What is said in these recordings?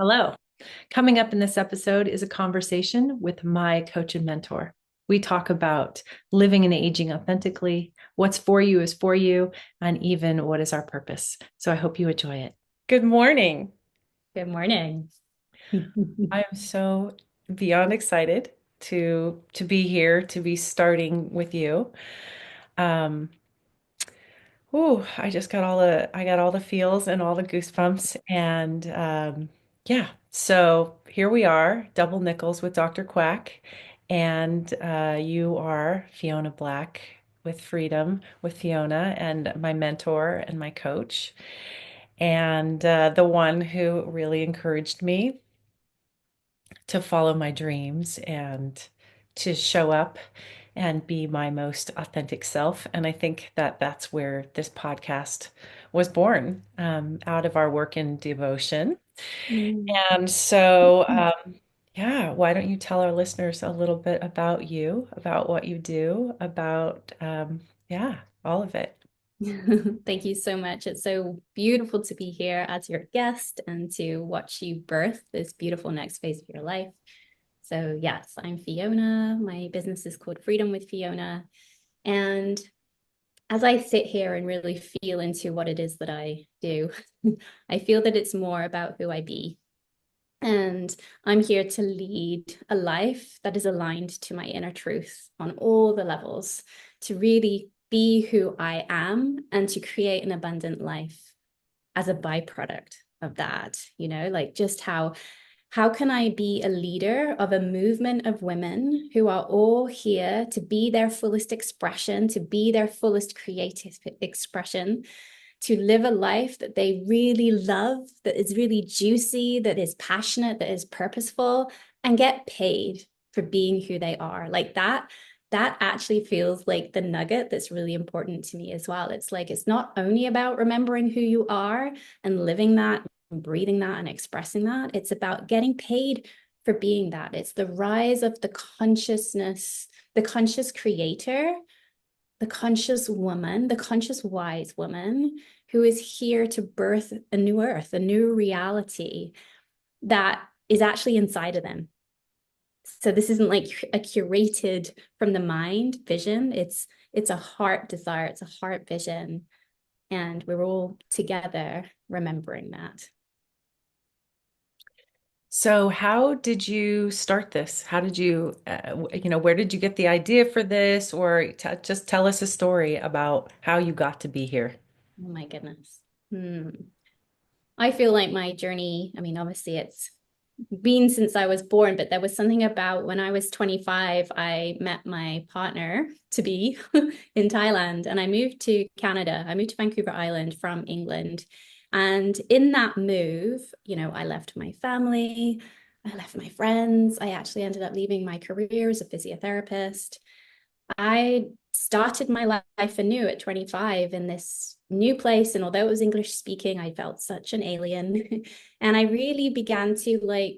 Hello. Coming up in this episode is a conversation with my coach and mentor. We talk about living and aging authentically, what's for you is for you, and even what is our purpose. So I hope you enjoy it. Good morning. Good morning. I am so beyond excited to be here, to be starting with you. Um, I just got all the feels and all the goosebumps and yeah. So here we are, double nickels with Dr. Quack, and you are Fiona Black with Freedom with Fiona, and my mentor and my coach, and the one who really encouraged me to follow my dreams and to show up and be my most authentic self. And I think that that's where this podcast was born, out of our work in devotion. Mm. And so, yeah, why don't you tell our listeners a little bit about you, about what you do, about, yeah, all of it. Thank you so much. It's so beautiful to be here as your guest and to watch you birth this beautiful next phase of your life. So, yes, I'm Fiona. My business is called Freedom with Fiona. And as I sit here and really feel into what it is that I do, I feel that it's more about who I be. And I'm here to lead a life that is aligned to my inner truth on all the levels, to really be who I am and to create an abundant life as a byproduct of that. Like just how can I be a leader of a movement of women who are all here to be their fullest expression, to be their fullest creative expression, to live a life that they really love, that is really juicy, that is passionate, that is purposeful, and get paid for being who they are. Like that actually feels like the nugget that's really important to me as well. It's like it's not only about remembering who you are and living that and breathing that and expressing that. It's about getting paid for being that. It's the rise of the consciousness, the conscious creator, the conscious woman, the conscious wise woman who is here to birth a new earth, a new reality that is actually inside of them. So this isn't like a curated from the mind vision. It's a heart desire, it's a heart vision, and we're all together remembering that. So, how did you start this? How did you, where did you get the idea for this? Or just tell us a story about how you got to be here. Oh my goodness. Hmm. I feel like my journey, I mean, obviously it's been since I was born, but there was something about when I was 25, I met my partner to be in Thailand and I moved to Canada. I moved to Vancouver Island from England. And in that move, I left my family, I left my friends. I actually ended up leaving my career as a physiotherapist. I started my life anew at 25 in this new place. And although it was English speaking, I felt such an alien. And I really began to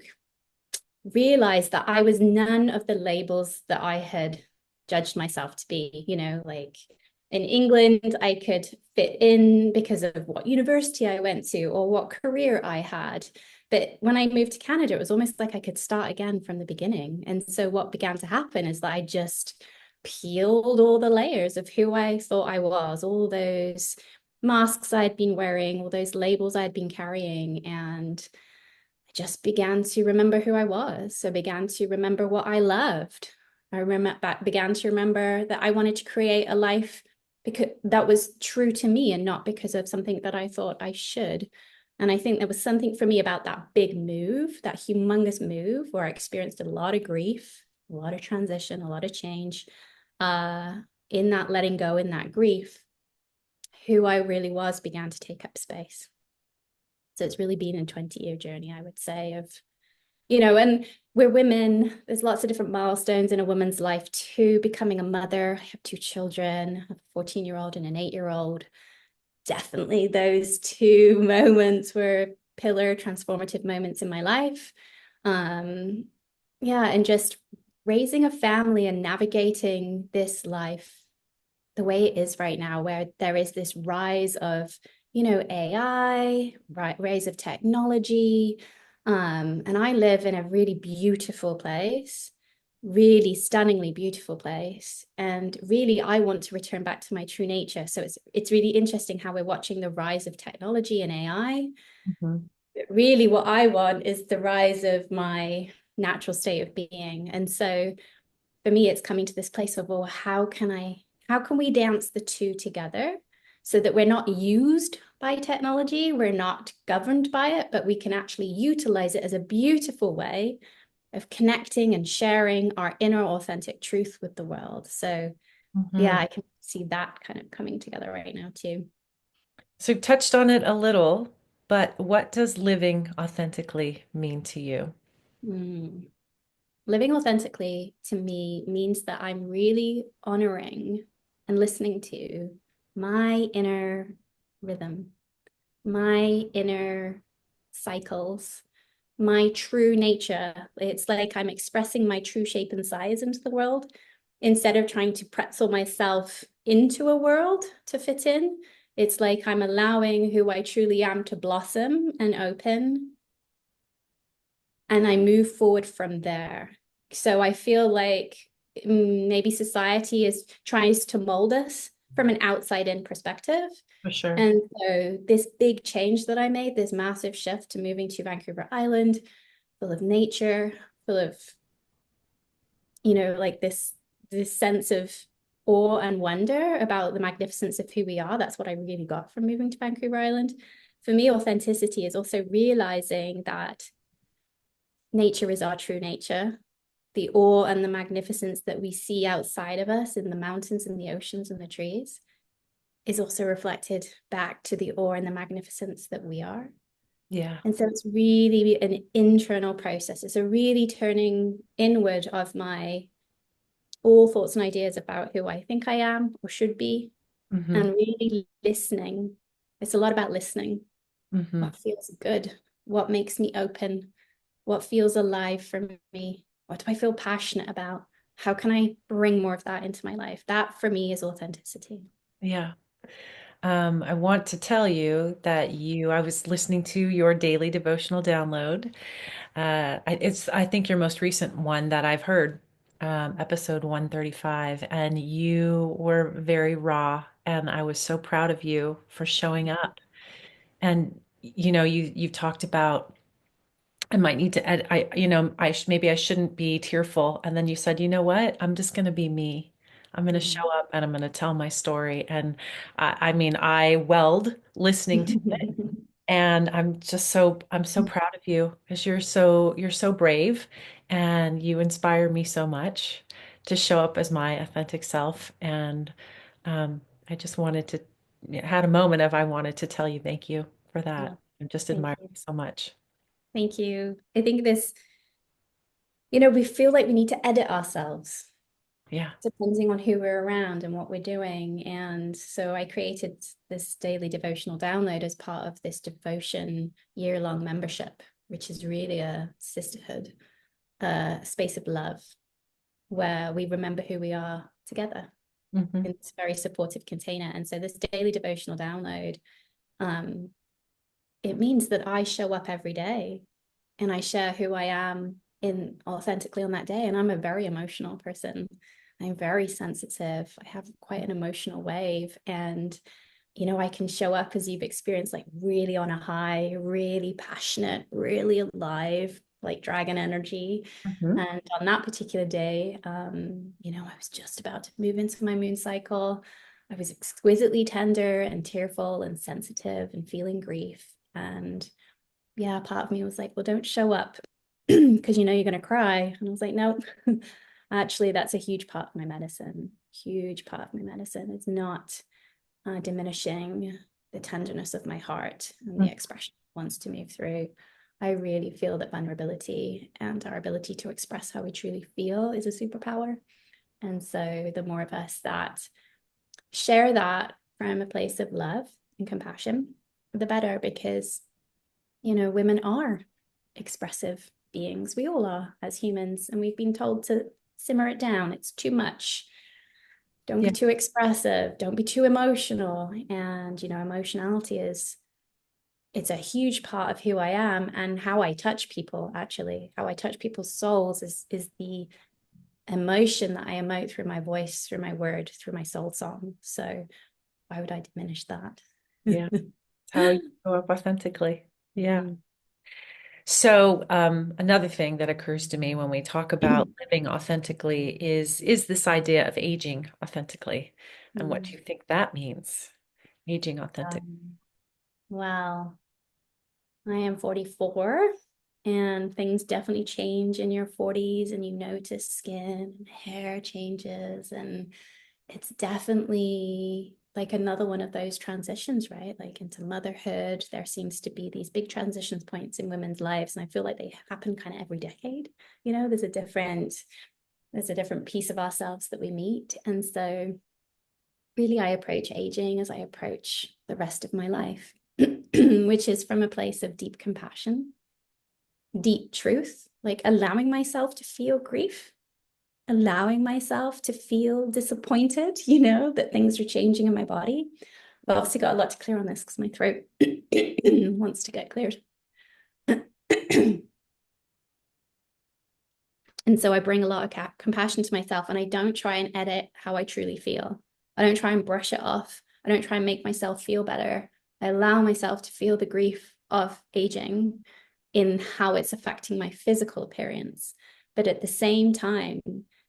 realize that I was none of the labels that I had judged myself to be, like in England, I could fit in because of what university I went to or what career I had. But when I moved to Canada, it was almost like I could start again from the beginning. And so what began to happen is that I just peeled all the layers of who I thought I was, all those masks I'd been wearing, all those labels I'd been carrying. And I just began to remember who I was. I began to remember what I loved. Began to remember that I wanted to create a life because that was true to me and not because of something that I thought I should. And I think there was something for me about that big move, that humongous move where I experienced a lot of grief, a lot of transition, a lot of change. Uh, in that letting go, in that grief, who I really was began to take up space. So it's really been a 20-year journey, I would say, of, and we're women. There's lots of different milestones in a woman's life too. Becoming a mother, I have two children, a 14-year-old and an 8-year-old. Definitely those two moments were pillar transformative moments in my life. Um, yeah, and just raising a family and navigating this life the way it is right now, where there is this rise of, AI, rise of technology, And I live in a really beautiful place, really stunningly beautiful place. And really, I want to return back to my true nature. So it's really interesting how we're watching the rise of technology and AI. Mhm. But really, what I want is the rise of my natural state of being. And so for me, it's coming to this place of, well, how can we dance the two together so that we're not used by technology, we're not governed by it, but we can actually utilize it as a beautiful way of connecting and sharing our inner authentic truth with the world. So yeah, Mhm. I can see that kind of coming together right now too. So you touched on it a little, but what does living authentically mean to you? Mm. Living authentically to me means that I'm really honoring and listening to my inner rhythm, my inner cycles, my true nature. It's like I'm expressing my true shape and size into the world instead of trying to pretzel myself into a world to fit in. It's like I'm allowing who I truly am to blossom and open, and I move forward from there. So I feel like maybe society is tries to mold us from an outside in perspective. For sure. And so this big change that I made, this massive shift to moving to Vancouver Island, full of nature, full of, like this sense of awe and wonder about the magnificence of who we are. That's what I really got from moving to Vancouver Island. For me, authenticity is also realizing that nature is our true nature. The awe and the magnificence that we see outside of us in the mountains and the oceans and the trees is also reflected back to the awe and the magnificence that we are. Yeah. And so it's really an internal process. It's a really turning inward of my all thoughts and ideas about who I think I am or should be, Hmm. and really listening. It's a lot about listening. Hmm. What feels good? What makes me open? What feels alive for me? What do I feel passionate about? How can I bring more of that into my life? That for me is authenticity. Yeah. I want to tell you that I was listening to your daily devotional download. I think your most recent one that I've heard, episode 135, and you were very raw, and I was so proud of you for showing up. And you've talked about I might need to add, maybe I shouldn't be tearful. And then you said, you know what? I'm just going to be me. I'm going to show up and I'm going to tell my story. And I mean, I welled listening to it. And I'm so proud of you because you're so brave and you inspire me so much to show up as my authentic self. And I just had a moment of, I wanted to tell you thank you for that. Oh, I just thank admire you. you so much. Thank you. I think we feel like we need to edit ourselves Yeah. depending on who we're around and what we're doing. And so I created this daily devotional download as part of this devotion year-long membership, which is really a sisterhood, a space of love where we remember who we are together Hmm. in this very supportive container. And so this daily devotional download, um, it means that I show up every day and I share who I am in authentically on that day. And I'm a very emotional person. I'm very sensitive. I have quite an emotional wave. And, I can show up as you've experienced, like really on a high, really passionate, really alive, like dragon energy. Hmm. And on that particular day, I was just about to move into my moon cycle. I was exquisitely tender and tearful and sensitive and feeling grief. And yeah, part of me was like, well, don't show up because you're going to cry. And I was like, no, actually, that's a huge part of my medicine. Huge part of my medicine. It's not diminishing the tenderness of my heart and the expression it wants to move through. I really feel that vulnerability and our ability to express how we truly feel is a superpower. And so the more of us that share that from a place of love and compassion, the better, because women are expressive beings. We all are as humans, and we've been told to simmer it down. It's too much. Don't be Yeah. too expressive. Don't be too emotional. And, emotionality is it's a huge part of who I am and how I touch people, actually. How I touch people's souls is the emotion that I emote through my voice, through my word, through my soul song. So why would I diminish that? Yeah. It's how you show up authentically. Yeah. Mm. So, another thing that occurs to me when we talk about living authentically is this idea of aging authentically, and what do Mm. you think that means? Aging authentic. Well, I am 44 and things definitely change in your 40s and you notice skin and hair changes and it's definitely like another one of those transitions, right? Like into motherhood, there seems to be these big transitions points in women's lives and I feel like they happen kind of every decade. You know, there's a different piece of ourselves that we meet and so really I approach aging as I approach the rest of my life, which is from a place of deep compassion, deep truth, like allowing myself to feel grief, allowing myself to feel disappointed, you know, that things are changing in my body. I've obviously got a lot to clear on this because my throat wants to get cleared. And so I bring a lot of compassion to myself and I don't try and edit how I truly feel. I don't try and brush it off. I don't try and make myself feel better. I allow myself to feel the grief of aging in how it's affecting my physical appearance. But at the same time,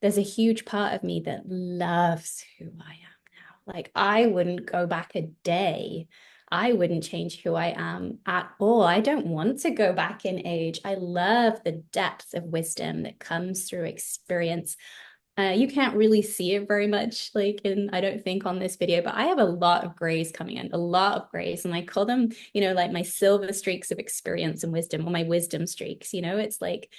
there's a huge part of me that loves who I am now. Like I wouldn't go back a day. I wouldn't change who I am at all. I don't want to go back in age. I love the depth of wisdom that comes through experience. You can't really see it very much, like in, I don't think on this video, but I have a lot of grays coming in, a lot of grays. And I call them, you know, like my silver streaks of experience and wisdom or my wisdom streaks. You know, it's like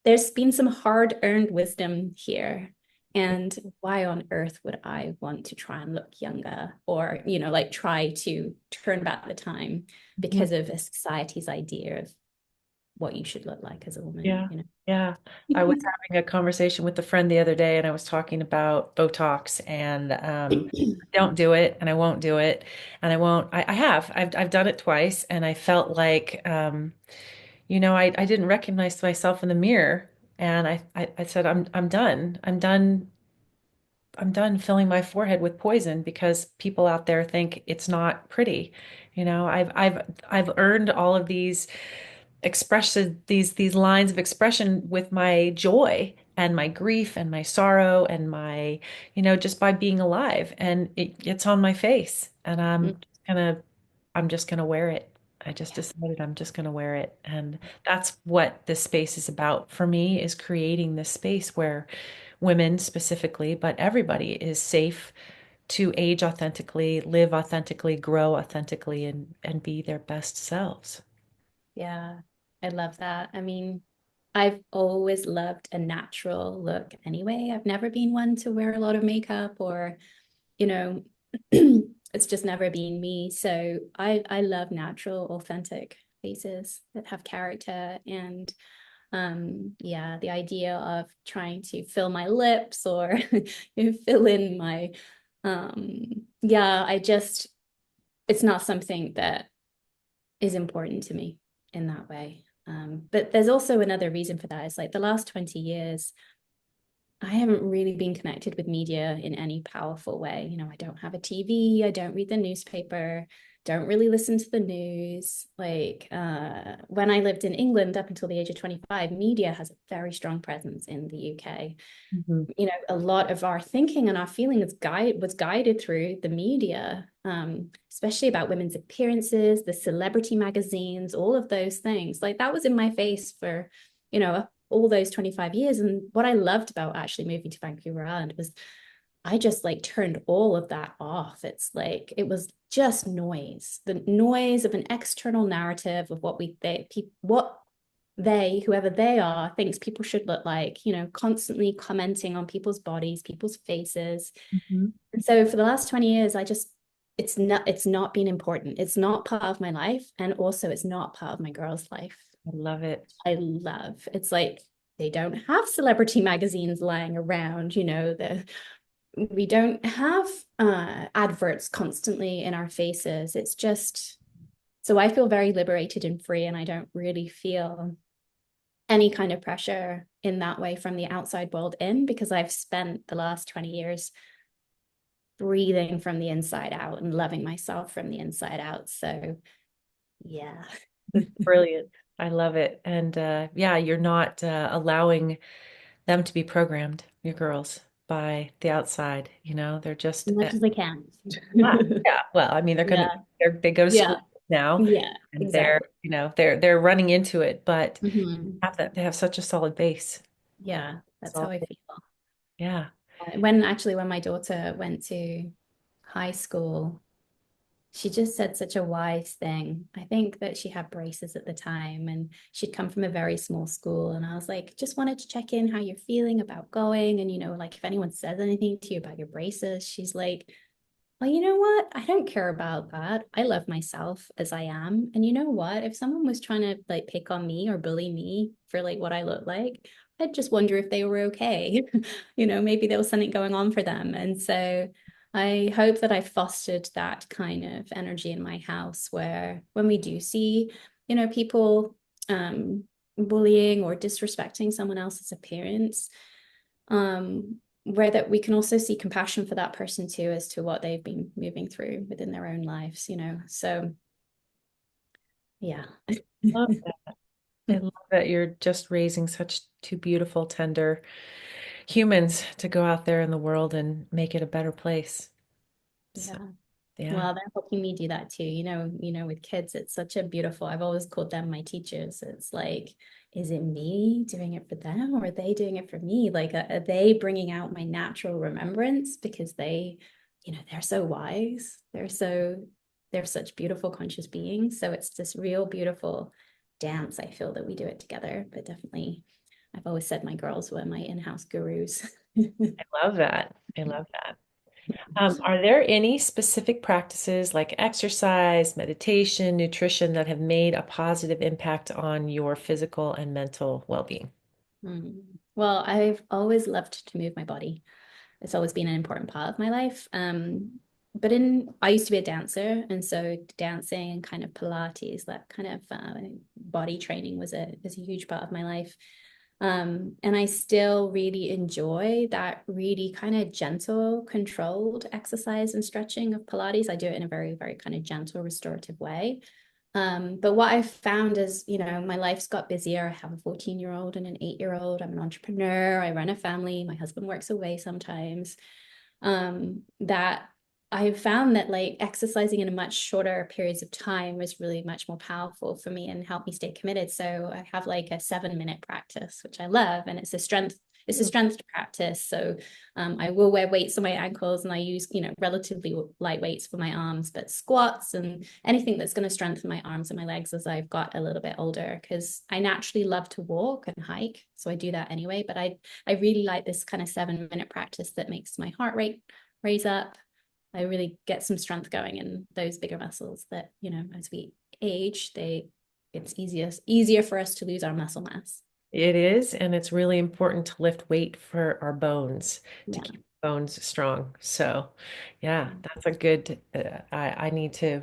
there's been some hard earned wisdom here. And why on earth would I want to try and look younger or, you know, like try to turn back the time Mhm. because of a society's idea of what you should look like as a woman, Yeah. you Yeah. I was know? having a conversation with a friend the other day and I was talking about Botox and I don't do it and I won't do it and I won't I have. I've done it twice and I felt like I didn't recognize myself in the mirror and I said I'm done. I'm done filling my forehead with poison because people out there think it's not pretty. I've earned all of these expression these lines of expression with my joy and my grief and my sorrow and my just by being alive and it's on my face and gonna I'm just gonna wear it. I just Yeah. decided I'm just gonna wear it and that's what this space is about for me is creating this space where women specifically but everybody is safe to age authentically, live authentically, grow authentically and be their best selves. Yeah, I love that. I mean, I've always loved a natural look anyway. I've never been one to wear a lot of makeup or, you know, it's just never been me. So I love natural, authentic faces that have character and yeah, the idea of trying to fill my lips or fill in my yeah, I just it's not something that is important to me in that way. But there's also another reason for that. It's like the last 20 years, I haven't really been connected with media in any powerful way. You know, I don't have a TV, I don't read the newspaper, don't really listen to the news. Like when I lived in England up until the age of 25, media has a very strong presence in the UK. Mhm. You know, a lot of our thinking and our feelings was guided through the media, especially about women's appearances, the celebrity magazines, all of those things. Like that was in my face for, you know, all those 25 years. And what I loved about actually moving to Vancouver Island was I just like turned all of that off. It's like it was just noise, the noise of an external narrative of what we think, what they, whoever they are, thinks people should look like, you know, constantly commenting on people's bodies, people's faces. Mhm. And so for the last 20 years, it's not been important. It's not part of my life. And also it's not part of my girl's life. I love it. I love. It's like they don't have celebrity magazines lying around, you know, we don't have adverts constantly in our faces. It's So I feel very liberated and free, and I don't really feel any kind of pressure in that way from the outside world in, because I've spent the last 20 years breathing from the inside out and loving myself from the inside out. So, yeah. It's brilliant. I love it. And yeah, you're not allowing them to be programmed, your girls, by the outside. They're As just much as I can. yeah. Well, I mean, Yeah. they go to Yeah. school now, Yeah. and they're Exactly. they're running into it, but Hmm. they have such a solid base. Yeah. That's how Solid I base. feel. Yeah. When my daughter went to high school, she just said such a wise thing. I think that she had braces at the time and she'd come from a very small school. And I was like, just wanted to check in how you're feeling about going. And, like if anyone says anything to you about your braces, she's like, well, you know what? I don't care about that. I love myself as I am. And you know what? If someone was trying to like pick on me or bully me for like what I look like, I'd just wonder if they were okay. Maybe there was something going on for them. And so I hope that I fostered that kind of energy in my house where when we do see, people um bullying or disrespecting someone else's appearance, where that we can also see compassion for that person too as to what they've been moving through within their own lives. So yeah. Love that. I love that you're just raising such two beautiful, tender humans to go out there in the world and make it a better place. So, Yeah. yeah. Well, they're helping me do that too. With kids, it's such a beautiful, I've always called them my teachers. It's like, is it me doing it for them or are they doing it for me? Like, are they bringing out my natural remembrance because they're so wise. They're such beautiful conscious beings. So it's this real beautiful dance. I feel that we do it together, but definitely I've always said my girls were my in-house gurus. I love that. I love that. Are there any specific practices like exercise, meditation, nutrition that have made a positive impact on your physical and mental well-being? Mm. Well, I've always loved to move my body. It's always been an important part of my life. But I used to be a dancer, and so dancing and kind of Pilates, that kind of body training was a huge part of my life. And I still really enjoy that really kind of gentle, controlled exercise and stretching of Pilates. I do it in a very, very kind of gentle, restorative way. But what I've found is, my life's got busier. I have a 14-year-old and an 8-year-old. I'm an entrepreneur. I run a family. My husband works away sometimes. That I've found that like exercising in a much shorter periods of time is really much more powerful for me and help me stay committed. So I have like a 7-minute practice, which I love, and it's a Hmm. strength practice. So I will wear weights on my ankles and I use, relatively light weights for my arms, but squats and anything that's going to strengthen my arms and my legs as I've got a little bit older, because I naturally love to walk and hike. So I do that anyway, but I really like this kind of 7-minute practice that makes my heart rate raise up. I really get some strength going in those bigger muscles that, as we age, it's easier for us to lose our muscle mass. It is, and it's really important to lift weight for our bones to Yeah. keep bones strong. So, yeah, that's a good. I need to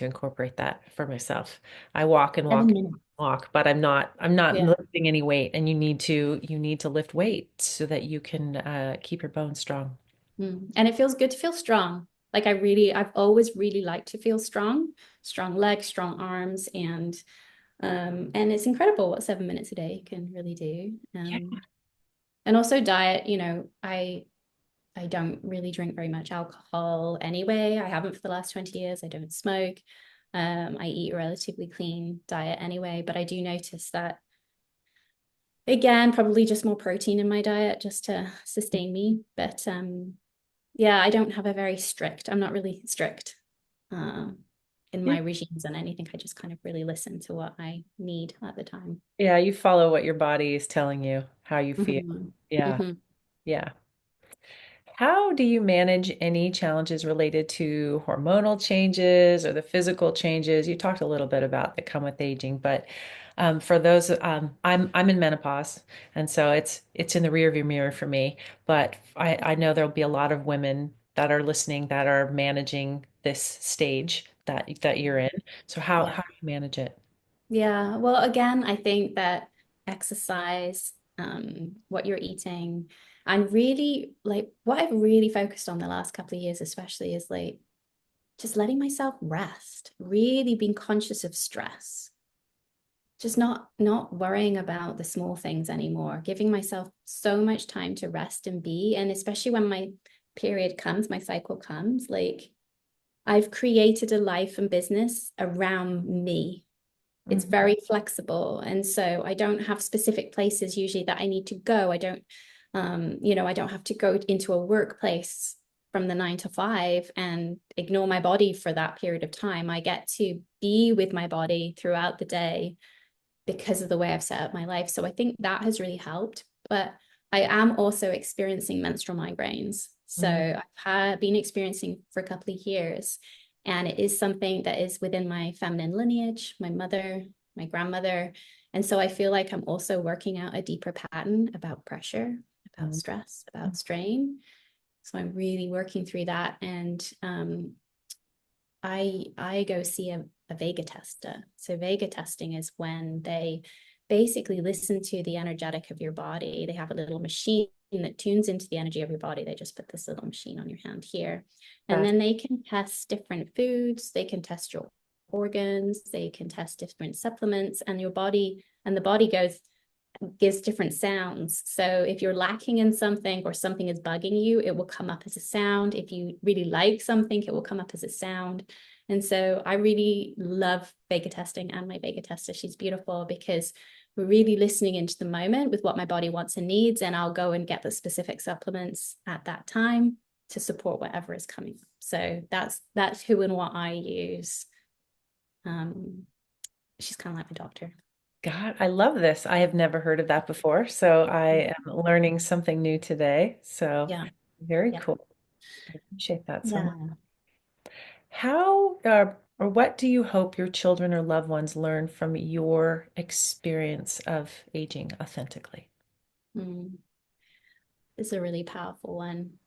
incorporate that for myself. I walk and walk seven and minutes. walk, but I'm not Yeah. lifting any weight. And you need to lift weight so that you can keep your bones strong. And it feels good to feel strong. Like I've always really liked to feel strong legs, strong arms, and it's incredible what 7 minutes a day can really do. Yeah. And also diet, I don't really drink very much alcohol anyway. I haven't for the last 20 years. I don't smoke. I eat a relatively clean diet anyway, but I do notice that again, probably just more protein in my diet just to sustain me. But yeah, I don't have a very strict, I'm not really strict uh, in Yeah. my regimes and anything. I just kind of really listen to what I need at the time. Yeah, you follow what your body is telling you, how you feel. Mm-hmm. Yeah. Mm-hmm. Yeah. How do you manage any challenges related to hormonal changes or the physical changes? You talked a little bit about that come with aging, but for those, I'm in menopause, and so it's in the rearview mirror for me. But I know there'll be a lot of women that are listening that are managing this stage that you're in. So Yeah. how do you manage it? Yeah. Well, again, I think that exercise, what you're eating, and really like what I've really focused on the last couple of years, especially, is like just letting myself rest, really being conscious of stress, just not worrying about the small things anymore, giving myself so much time to rest and be. And especially when my period comes, my cycle comes, like I've created a life and business around me. It's Mhm. very flexible. And so I don't have specific places usually that I need to go. I don't, I don't have to go into a workplace from the 9 to 5 and ignore my body for that period of time. I get to be with my body throughout the day because of the way I've set up my life. So I think that has really helped. But I am also experiencing menstrual migraines. So Mm. been experiencing for a couple of years. And it is something that is within my feminine lineage, my mother, my grandmother. And so I feel like I'm also working out a deeper pattern about pressure, about Mm. stress, about strain. So I'm really working through that. And I go see a vega tester. So vega testing is when they basically listen to the energetic of your body. They have a little machine that tunes into the energy of your body. They just put this little machine on your hand here. And That's then they can test different foods, they can test your organs, they can test different supplements, and your body, and the body gives different sounds. So if you're lacking in something or something is bugging you, it will come up as a sound. If you really like something, it will come up as a sound. And so I really love vega testing, and my vega tester, she's beautiful because we're really listening into the moment with what my body wants and needs. And I'll go and get the specific supplements at that time to support whatever is coming up. So that's who and what I use. Um, she's kind of like my doctor. God, I love this. I have never heard of that before. So I Yeah. am learning something new today. So Yeah. very Yeah. cool. I appreciate that so much. Yeah. How or what do you hope your children or loved ones learn from your experience of aging authentically? Mm. It's a really powerful one.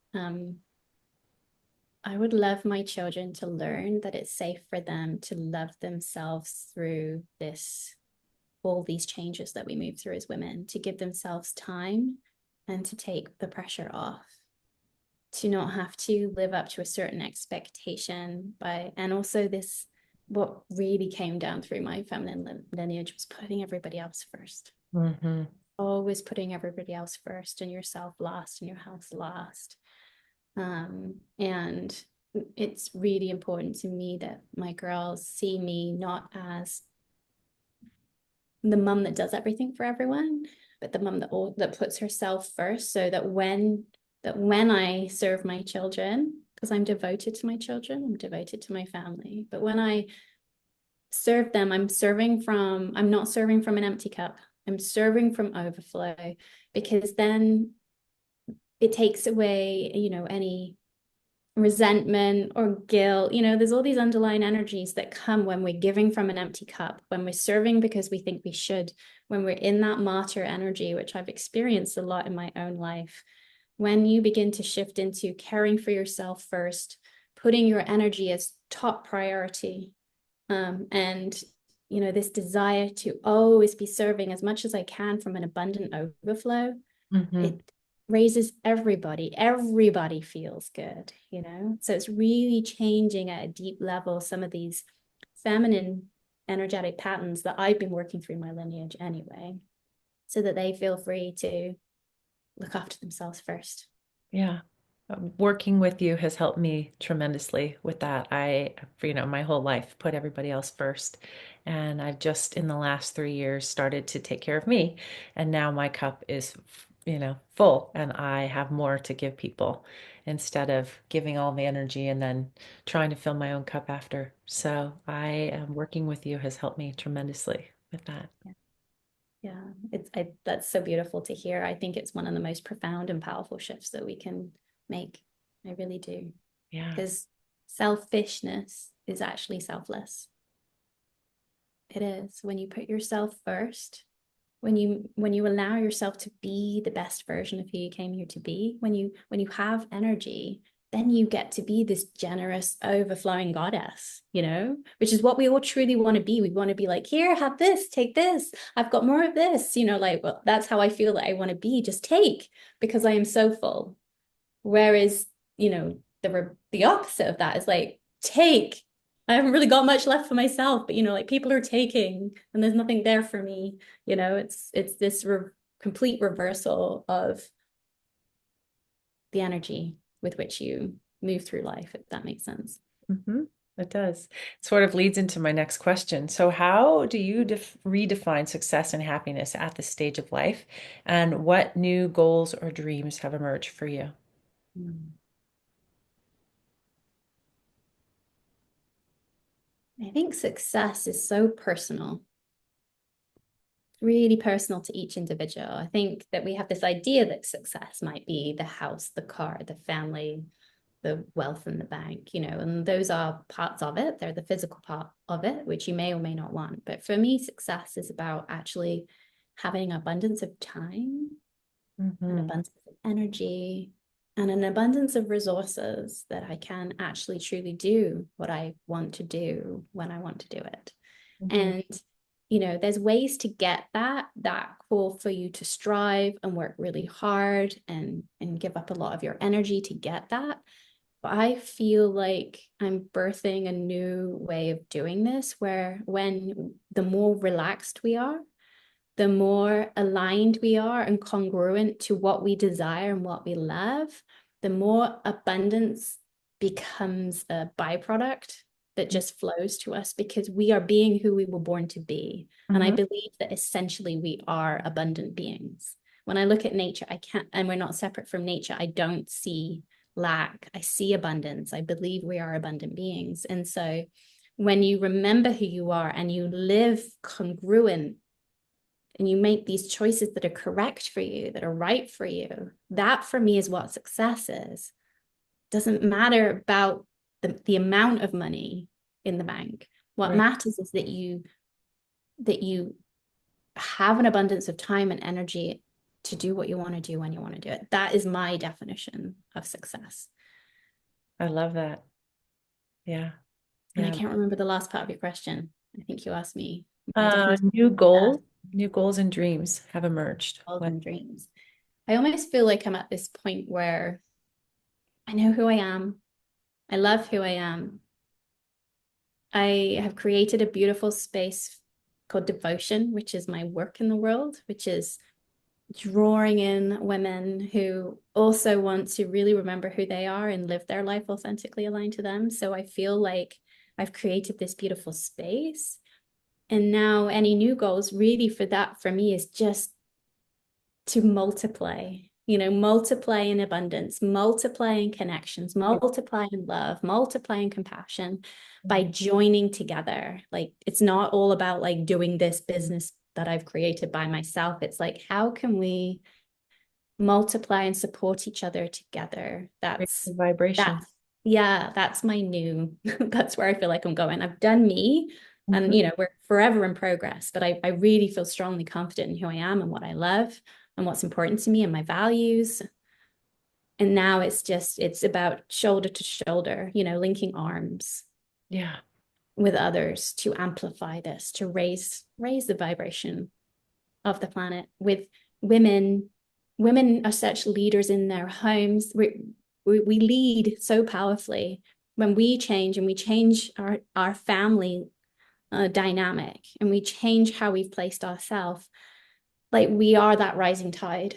I would love my children to learn that it's safe for them to love themselves through all these changes that we move through as women, to give themselves time and to take the pressure off, to not have to live up to a certain expectation and also this, what really came down through my feminine lineage was putting everybody else first. Hmm. Always putting everybody else first and yourself last and your health last. And it's really important to me that my girls see me not as the mum that does everything for everyone, but the mum that puts herself first, so that when I serve my children, because I'm devoted to my children, I'm devoted to my family, but when I serve them, I'm not serving from an empty cup. I'm serving from overflow, because then it takes away, any resentment or guilt. There's all these underlying energies that come when we're giving from an empty cup, when we're serving because we think we should, when we're in that martyr energy, which I've experienced a lot in my own life. When you begin to shift into caring for yourself first, putting your energy as top priority, and this desire to always be serving as much as I can from an abundant overflow, Hmm. it raises everybody feels good. So it's really changing at a deep level some of these feminine energetic patterns that I've been working through my lineage anyway, so that they feel free to look after themselves first. Yeah. Working with you has helped me tremendously with that. My whole life put everybody else first. And I've just in the last 3 years started to take care of me. And now my cup is, full and I have more to give people instead of giving all the energy and then trying to fill my own cup after. So I am working with you has helped me tremendously with that. Yeah, yeah. That's so beautiful to hear. I think it's one of the most profound and powerful shifts that we can make. I really do, Yeah. because selfishness is actually selfless. It is when you put yourself first, when you allow yourself to be the best version of who you came here to be, when you have energy, then you get to be this generous, overflowing goddess, which is what we all truly want to be. We want to be like, here, have this, take this. I've got more of this, like, well, that's how I feel that I want to be. Just take, because I am so full. Whereas, the opposite of that is like, take. I haven't really got much left for myself, but like people are taking and there's nothing there for me. It's this complete reversal of the energy with which you move through life, if that makes sense. Hmm. It does. Sort of leads into my next question. So, how do you redefine success and happiness at this stage of life? And what new goals or dreams have emerged for you? I think success is so personal, really personal to each individual. I think that we have this idea that success might be the house, the car, the family, the wealth in the bank, and those are parts of it. They're the physical part of it, which you may or may not want. But for me, success is about actually having abundance of time, an Hmm. abundance of energy, and an abundance of resources that I can actually truly do what I want to do when I want to do it. Hmm. And there's ways to get that call for you to strive and work really hard and give up a lot of your energy to get that. But I feel like I'm birthing a new way of doing this, where when the more relaxed we are, the more aligned we are and congruent to what we desire and what we love, the more abundance becomes a byproduct that just flows to us, because we are being who we were born to be. And I Hmm. believe that essentially we are abundant beings. When I look at nature, I can't, and we're not separate from nature, I don't see lack. I see abundance. I believe we are abundant beings. And so when you remember who you are and you live congruent and you make these choices that are correct for you, that are right for you, that for me is what success is. Doesn't matter about the amount of money in the bank. What Right. matters is that you have an abundance of time and energy to do what you want to do when you want to do it. That is my definition of success. I love that. Yeah. And I Yeah. can't remember the last part of your question. I think you asked me my definition New of success, new goals and dreams have emerged. goals What? and dreams. I almost feel like I'm at this point where I know who I am. I love who I am. I have created a beautiful space called Devotion, which is my work in the world, which is drawing in women who also want to really remember who they are and live their life authentically aligned to them. So I feel like I've created this beautiful space. And now any new goals really for that for me is just to multiply, multiply in abundance, multiply in connections, multiply in love, multiply in compassion by joining together. Like it's not all about like doing this business that I've created by myself. It's like, how can we multiply and support each other together? Raise That's the vibration. that's yeah, that's my new that's where I feel like I'm going. I've done me, and Mhm. we're forever in progress, but I really feel strongly confident in who I am and what I love and what's important to me and my values. And now it's about shoulder to shoulder, linking arms Yeah. with others to amplify this, to raise the vibration of the planet with women. Women are such leaders in their homes. We lead so powerfully when we change, and we change our family dynamic, and we change how we've placed ourselves. Like we are that rising tide.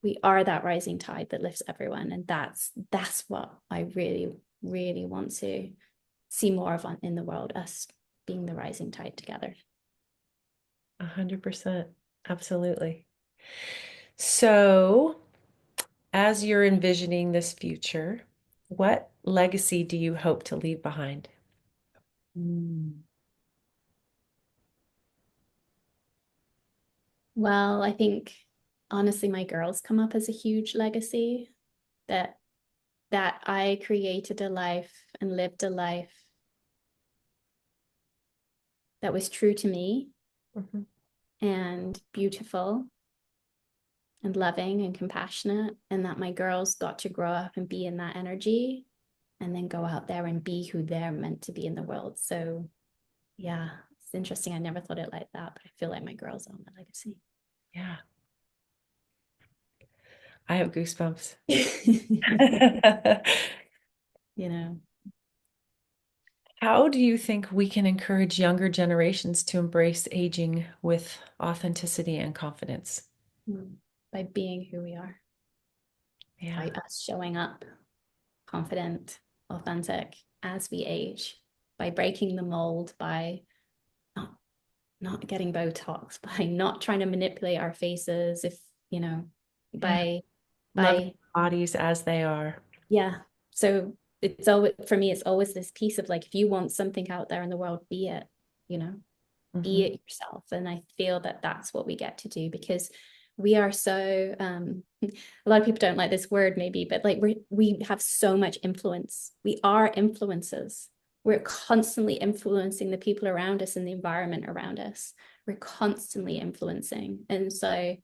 We are that rising tide that lifts everyone, and that's what I really really want to see more of in the world. Us being the rising tide together. 100%. Absolutely. So, as you're envisioning this future, what legacy do you hope to leave behind? Mm. Well, I think honestly, my girls come up as a huge legacy that I created a life and lived a life that was true to me Mhm. and beautiful and loving and compassionate, and that my girls got to grow up and be in that energy. and then go out there and be who they're meant to be in the world. So yeah, it's interesting. I never thought it like that, but I feel like my girls are my legacy. Yeah, I have goosebumps. You know, How do you think we can encourage younger generations to embrace aging with authenticity and confidence? by being who we are, Yeah. by us showing up confident, authentic as we age, by breaking the mold, by not not getting Botox, by not trying to manipulate our faces, if you know, Yeah. by Loving by bodies as they are. yeah. So it's always for me, it's always this piece of like, if you want something out there in the world, be it, you know, be Hmm. it yourself. And I feel that that's what we get to do because we are so a lot of people don't like this word maybe, but like we have so much influence. We are influencers. We're constantly influencing the people around us and the environment around us. We're constantly influencing, and so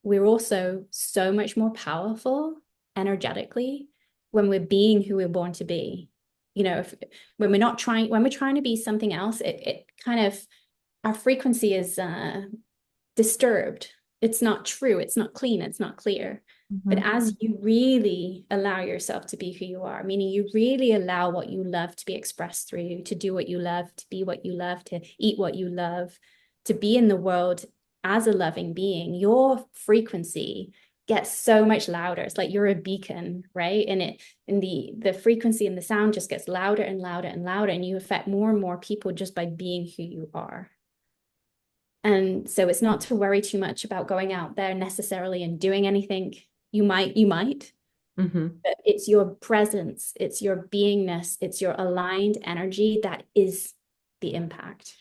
we're also so much more powerful energetically when we're being who we're born to be. You know, if, when we're trying to be something else, it kind of, our frequency is disturbed. It's not true. It's not clean. It's not clear. But Hmm. as you really allow yourself to be who you are, meaning you really allow what you love to be expressed through you, to do what you love, to be what you love, to eat what you love, to be in the world as a loving being, your frequency gets so much louder. It's like you're a beacon, right? And the frequency and the sound just gets louder and louder and louder, and you affect more and more people just by being who you are. And so it's not to worry too much about going out there necessarily and doing anything. You might, Hmm. but it's your presence, it's your beingness, it's your aligned energy that is the impact.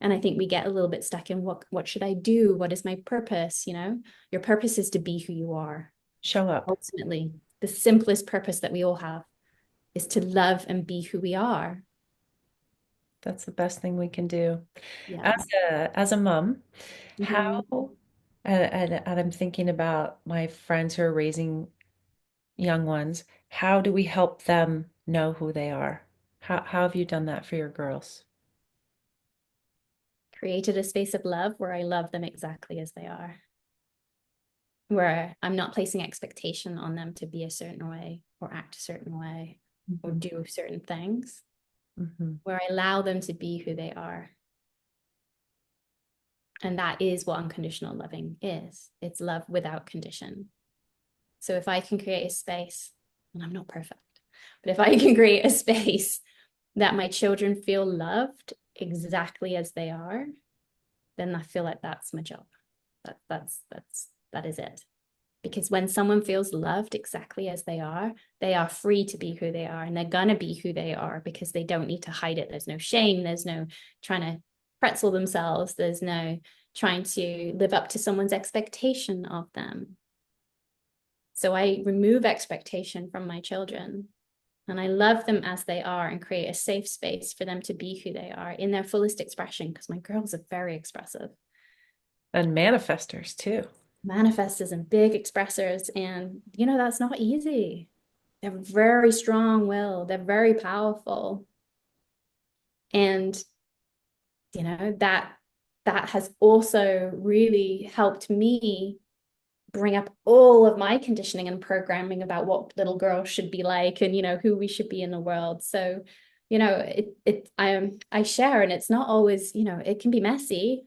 And I think we get a little bit stuck in what should I do? What is my purpose? You know, your purpose is to be who you are. Show up. Ultimately, the simplest purpose that we all have is to love and be who we are. That's the best thing we can do. As Yeah. a mom, Mm-hmm. how and I'm thinking about my friends who are raising young ones. How do we help them know who they are? How have you done that for your girls? Created a space of love where I love them exactly as they are, where I'm not placing expectation on them to be a certain way or act a certain way or Hmm. do certain things, Hmm. where I allow them to be who they are. And that is what unconditional loving is. It's love without condition. So if I can create a space, and I'm not perfect, but if I can create a space that my children feel loved exactly as they are, then I feel like that's my job. That is it. Because when someone feels loved exactly as they are free to be who they are, and they're gonna be who they are because they don't need to hide it. There's no shame, there's no trying to pretzel themselves, there's no trying to live up to someone's expectation of them. So I remove expectation from my children and I love them as they are and create a safe space for them to be who they are in their fullest expression, because my girls are very expressive, And manifestors too. manifestors and big expressors. And, you know, that's not easy. They're very strong willed, they're very powerful. And, you know, that has also really helped me bring up all of my conditioning and programming about what little girls should be like and, you know, who we should be in the world. So, you know, I share, and it's not always, you know, it can be messy.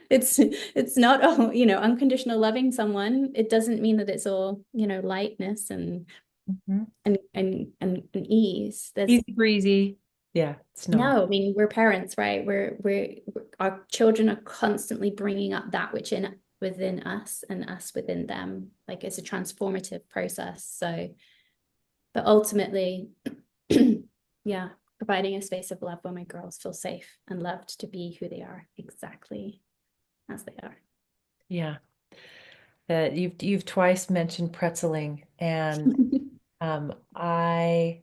It's not all, you know, unconditional loving someone. It doesn't mean that it's all, you know, lightness Hmm. and ease. There's Easy breezy. Yeah, it's not. no, I mean, we're parents, right? We're our children are constantly bringing up that which in within us and us within them. Like it's a transformative process. So, but ultimately, yeah, providing a space of love where my girls feel safe and loved to be who they are exactly as they are. Yeah. You've twice mentioned pretzeling, and I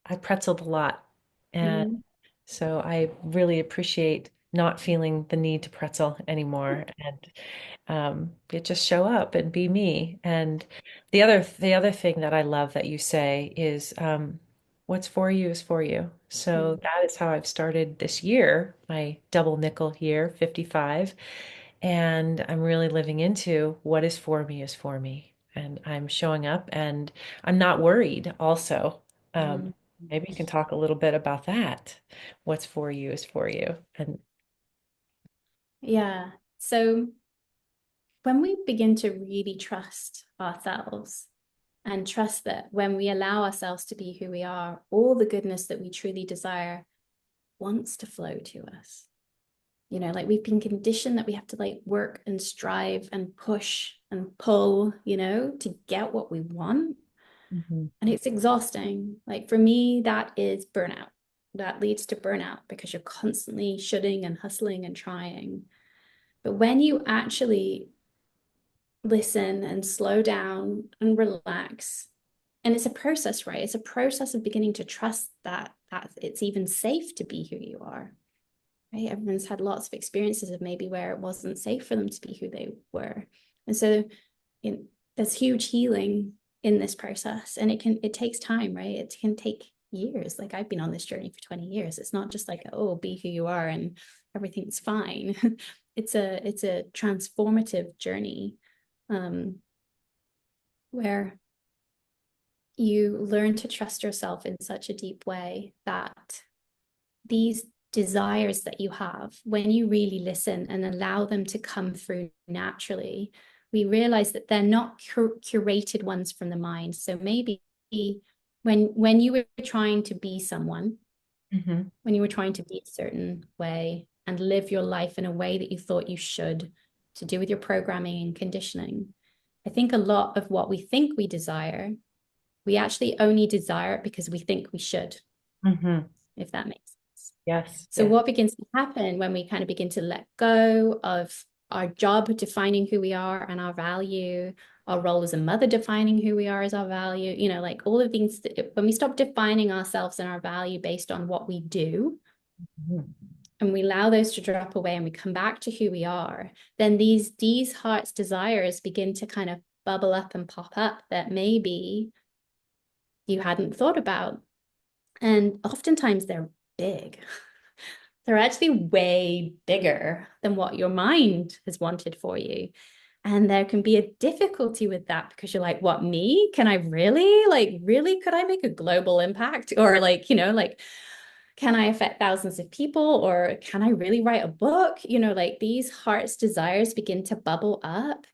pretzeled a lot, and Mhm. so I really appreciate not feeling the need to pretzel anymore, and just show up and be me. And the other thing that I love that you say is What's for you is for you. So that is how I've started this year, my double nickel year, 55. And I'm really living into what is for me is for me. And I'm showing up and I'm not worried also. Um, Mm. Maybe you can talk a little bit about that. What's for you is for you. And Yeah. So when we begin to really trust ourselves and trust that when we allow ourselves to be who we are, all the goodness that we truly desire wants to flow to us. You know, like we've been conditioned that we have to like work and strive and push and pull, to get what we want. Mhm. And it's exhausting. Like for me, that is burnout. That leads to burnout because you're constantly shooting and hustling and trying. But when you actually listen and slow down and relax, and it's a process, right? It's a process of beginning to trust that it's even safe to be who you are, right? Everyone's had lots of experiences of maybe where it wasn't safe for them to be who they were. And so in, there's huge healing in this process, and it takes time, right? It can take years. Like I've been on this journey for 20 years. It's not just like, oh, be who you are and everything's fine. It's a transformative journey, um, where you learn to trust yourself in such a deep way that these desires that you have, when you really listen and allow them to come through naturally, we realize that they're not curated ones from the mind. So maybe when you were trying to be someone, Mhm. when you were trying to be a certain way and live your life in a way that you thought you should, to do with your programming and conditioning, I think a lot of what we think we desire, we actually only desire it because we think we should, Mhm. if that makes sense. Yes, So yes. what begins to happen when we kind of begin to let go of our job defining who we are and our value, our role as a mother defining who we are as our value, like all of these, when we stop defining ourselves and our value based on what we do, Mhm. and we allow those to drop away and we come back to who we are, then these heart's desires begin to kind of bubble up and pop up that maybe you hadn't thought about. And oftentimes they're big. They're actually way bigger than what your mind has wanted for you. And there can be a difficulty with that because you're like, what, me? Can I really, really, could I make a global impact? Or can I affect thousands of people? Or can I really write a book? Like these heart's desires begin to bubble up.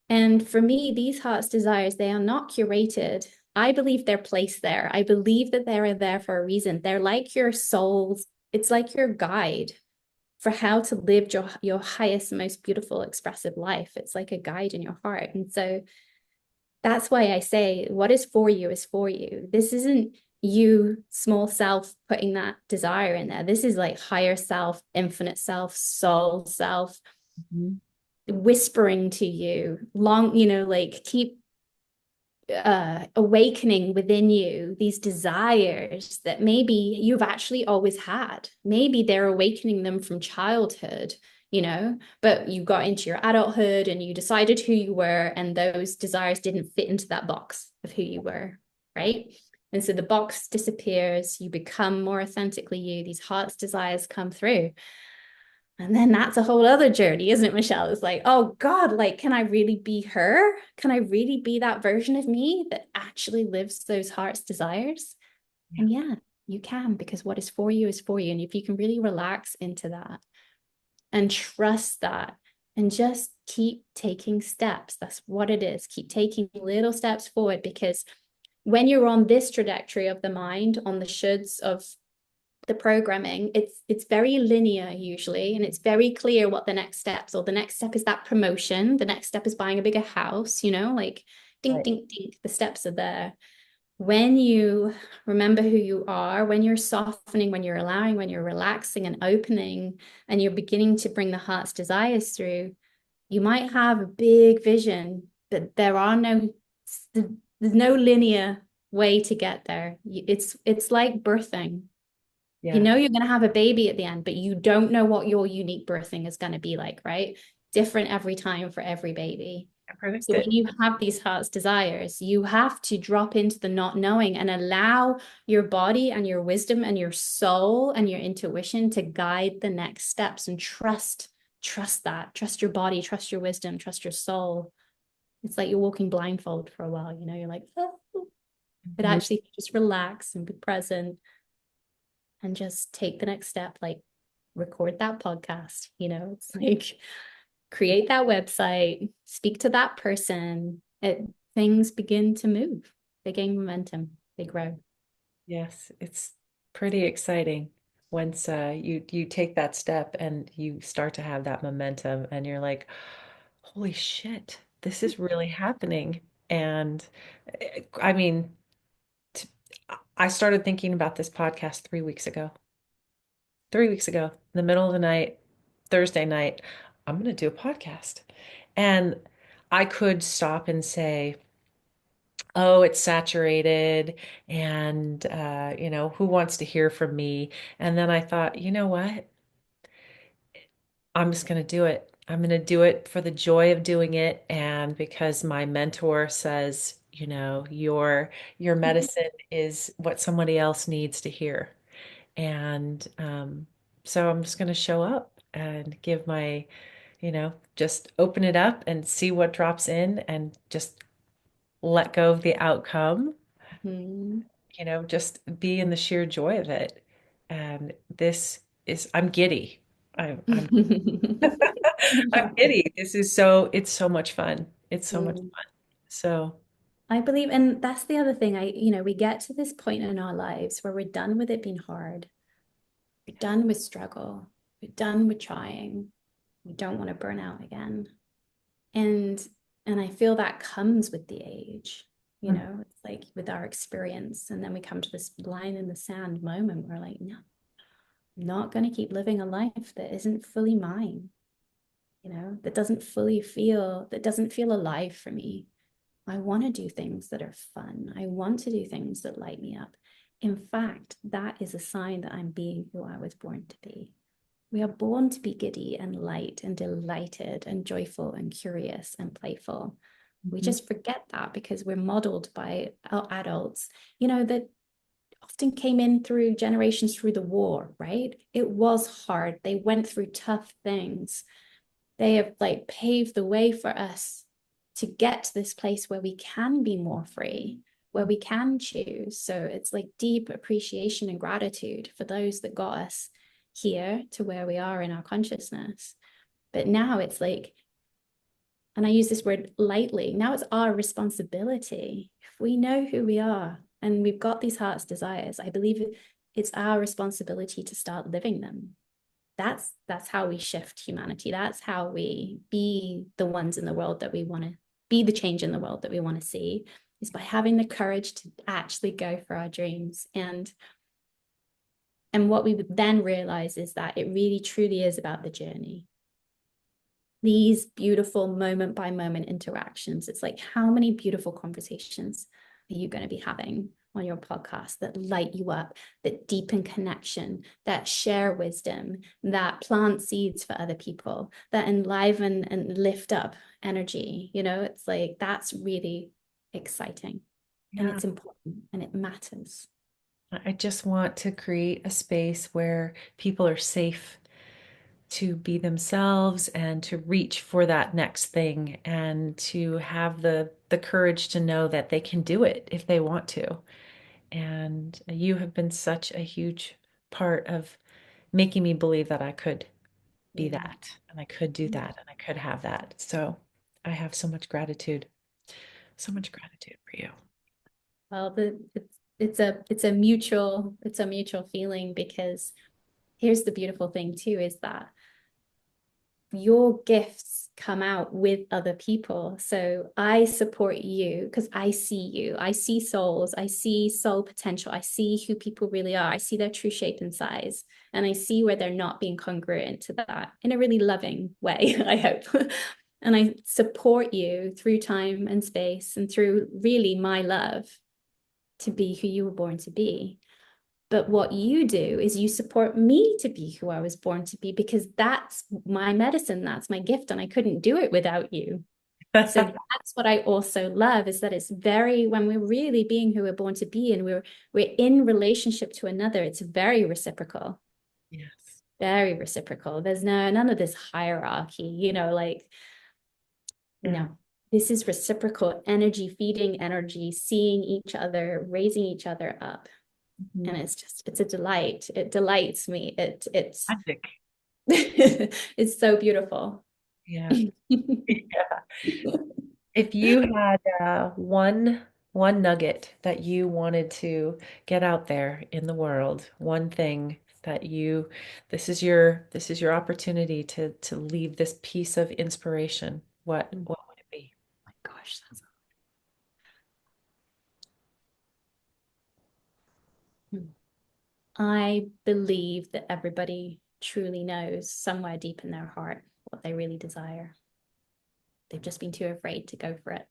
And for me, these heart's desires, they are not curated. I believe they're placed there. I believe that they're there for a reason. They're like your soul's, it's like your guide for how to live your highest, most beautiful, expressive life. It's like a guide in your heart. And so that's why I say what is for you is for you. This isn't you, small self, putting that desire in there. This is like higher self, infinite self, soul self, Mhm. whispering to you, like keep awakening within you these desires that maybe you've actually always had. Maybe they're awakening them from childhood, but you got into your adulthood and you decided who you were, and those desires didn't fit into that box of who you were, right? And so the box disappears, you become more authentically you, these heart's desires come through. And then that's a whole other journey, isn't it, Michelle? It's like, oh God, like, can I really be her? Can I really be that version of me that actually lives those heart's desires? Yeah. And yeah, you can, because what is for you is for you. And if you can really relax into that and trust that and just keep taking steps, that's what it is. Keep taking little steps forward, because when you're on this trajectory of the mind, on the shoulds of the programming, it's very linear usually, and it's very clear what the next steps, or the next step is that promotion, the next step is buying a bigger house, like dink Right. dink dink, the steps are there. When you remember who you are, when you're softening, when you're allowing, when you're relaxing and opening, and you're beginning to bring the heart's desires through, you might have a big vision, but there's no linear way to get there. It's like birthing. Yeah. You're going to have a baby at the end, but you don't know what your unique birthing is going to be like, right? Different every time for every baby. I predict So when it. you have these heart's desires, you have to drop into the not knowing and allow your body and your wisdom and your soul and your intuition to guide the next steps and trust that, trust your body, trust your wisdom, trust your soul. It's like you're walking blindfold for a while, you know, you're like, oh. But Mhm. actually just relax and be present and just take the next step, like record that podcast, you know, it's like create that website, speak to that person. Things begin to move. They gain momentum. They grow. Yes, it's pretty exciting once you take that step and you start to have that momentum and you're like, holy shit, this is really happening. And I mean, t- I started thinking about this podcast 3 weeks ago. 3 weeks ago, in the middle of the night, Thursday night, I'm going to do a podcast. And I could stop and say, oh, it's saturated and who wants to hear from me? And then I thought, you know what? I'm just going to do it. I'm going to do it for the joy of doing it and because my mentor says, your medicine is what somebody else needs to hear. And so I'm just going to show up and give just open it up and see what drops in and just let go of the outcome, Mm-hmm. just be in the sheer joy of it. And I'm giddy. I'm I'm giddy. It's so much fun. It's so much Mm. fun. So, I believe, and that's the other thing. We get to this point in our lives where we're done with it being hard. We're done with struggle. We're done with trying. We don't want to burn out again. And and I feel that comes with the age. mm, It's like with our experience. And then we come to this line in the sand moment where we're like, no, I'm not going to keep living a life that isn't fully mine, that doesn't feel alive for me. I want to do things that are fun. I want to do things that light me up. In fact, that is a sign that I'm being who I was born to be. We are born to be giddy and light and delighted and joyful and curious and playful. We mhm, just forget that because we're modeled by our adults, that often came in through generations through the war, right? It was hard. They went through tough things. They have like paved the way for us to get to this place where we can be more free, where we can choose. So it's like deep appreciation and gratitude for those that got us here to where we are in our consciousness. But now it's like, and I use this word lightly, now it's our responsibility. If we know who we are and we've got these heart's desires, I believe it's our responsibility to start living them. That's how we shift humanity. That's how we be the ones in the world that we want to be, the change in the world that we want to see, is by having the courage to actually go for our dreams. And what we would then realize is that it really truly is about the journey. These beautiful moment by moment interactions. It's like, how many beautiful conversations are you going to be having on your podcast that light you up, that deepen connection, that share wisdom, that plant seeds for other people, that enliven and lift up energy? It's like that's really exciting and yeah. it's important and it matters. I just want to create a space where people are safe to be themselves and to reach for that next thing and to have the courage to know that they can do it if they want to. And you have been such a huge part of making me believe that I could be Mm. that and I could do that and I could have that. So I have so much gratitude for you. Well, it's a mutual feeling, because here's the beautiful thing too, is that your gifts come out with other people. So I support you because I see you. I see souls. I see soul potential. I see who people really are. I see their true shape and size. And I see where they're not being congruent to that in a really loving way, I hope. And I support you through time and space and through really my love to be who you were born to be. But what you do is you support me to be who I was born to be, because that's my medicine, that's my gift, and I couldn't do it without you. So that's what I also love is that it's very, when we're really being who we're born to be and we're in relationship to another, it's Yes. very reciprocal. There's none of this hierarchy, like Yeah. no, this is reciprocal energy, feeding energy, seeing each other, raising each other up. And Mhm. it's a delight. It delights me. It's Magic. it's so beautiful. Yeah. Yeah. If you had one nugget that you wanted to get out there in the world, one thing that you this is your opportunity to leave this piece of inspiration. What would it be? My gosh, that's I believe that everybody truly knows somewhere deep in their heart what they really desire. They've just been too afraid to go for it,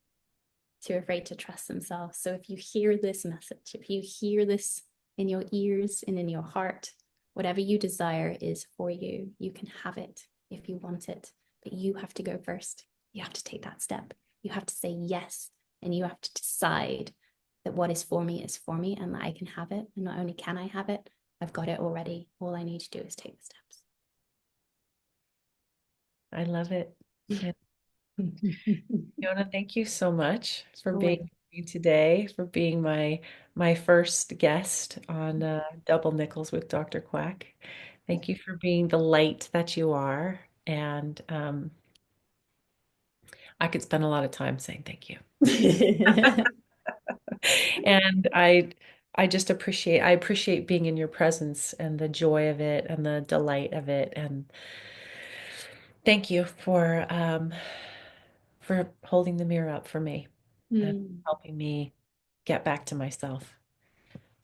too afraid to trust themselves. So if you hear this message, if you hear this in your ears and in your heart, whatever you desire is for you. You can have it if you want it, but you have to go first. You have to take that step. You have to say yes, and you have to decide that what is for me is for me and that I can have it. And not only can I have it, I've got it already. All I need to do is take the I love it. Yeah. steps. Fiona, thank you so much for being Always. with me today, for being my first guest on Double Nickels with Dr. Quack. Thank you for being the light that you are, and I could spend a lot of time saying thank you. And I appreciate being in your presence and the joy of it and the delight of it. And thank you for holding the mirror up for me and Mm, helping me get back to myself.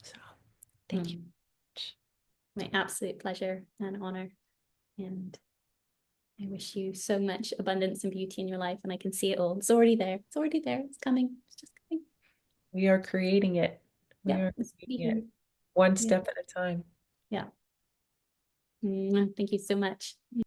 So thank you mm. much. My absolute pleasure and honor. And I wish you so much abundance and beauty in your life. And I can see it all. It's already there. It's already there. It's coming. It's just coming. We are creating it. We Yeah, are it's creating here. it one Yeah. step at a time. Yeah. Thank you so much.